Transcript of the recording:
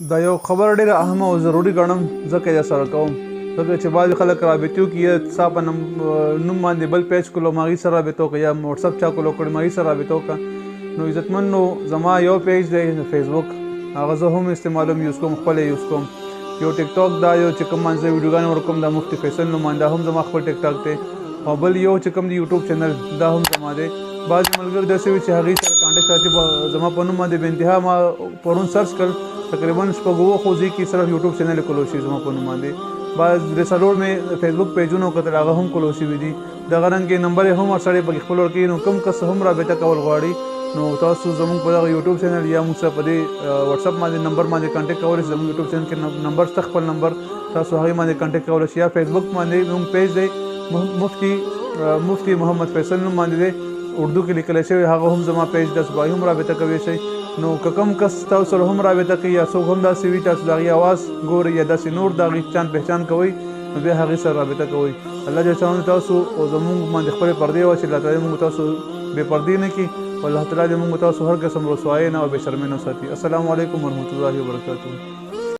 دا یو خبر ډېره اهمه او ضروري ګڼم ځکه یې سره کوم ځکه چې بعضې خلک رابطې وکړي یا ستا په نوم باندې بل پیج کولو ما هغې سره رابطه وکړه یا وټساپ چا کولو کړی ما هغې سره رابطه وکړه نو عزتمنو زما یو پیج دی فیسبوک هغه زه هم استعمالوم یوز کوم خپل یوز کوم یو ټیک ټاک دا یو چې کوم باندې زه ویډیوګانې ورکوم دا مفتي فیصل نومان دا هم زما خپل ټیک ټاک دی او بل یو چې کوم دی یوټیوب چینل دا هم زما دی بعضې ملګري داسې وي چې هغې سره کانټیکټ ساتي زما په نوم باندې بې انتها ما پرون سرچ کړ تقریبا شپږ اووه ښځې کې صرف یوټیوب چینل یې کولو شي زما په نوم باندې بعض درې څلور مې فیسبوک پیجونه وکتل هغه هم کولو شوي دي دغه رنګې نمبر یې هم هر سړی پکې خپل ورکوي نو کوم کس هم رابطه کول غواړي نو تاسو زموږ په دغه یوټیوب چینل یا موږ سره په دې وټساپ باندې نمبر باندې کانټیکټ کولی شئ زموږ یوټیوب چینل کې نمبر شته خپل نمبر تاسو هغې باندې کانټیکټ کولی شئ یا فیسبوک باندې زموږ پیج دی مفتی محمد فیصل نوم باندې دی اردو کې لیکلی شوی هغه هم زما پیج ده صبحي هم رابطه کولی شئ نو که کوم کس تاسو سره هم رابطه کوي یا څوک هم داسې وي تاسو د هغې اواز ګورئ یا داسې نور د هغې چان پهچان کوئ نو بیا هغې سره رابطه کوئ الله جل شانو تاسو او زموږ باندې خپلې پردې واچوي الله تعالی موږ تاسو بې پردې نه کړي او الله تعالی دې موږ تاسو هر قسم رسوایۍ نه او بې شرمۍ نه وساتي السلام علیکم ورحمة الله وبرکاته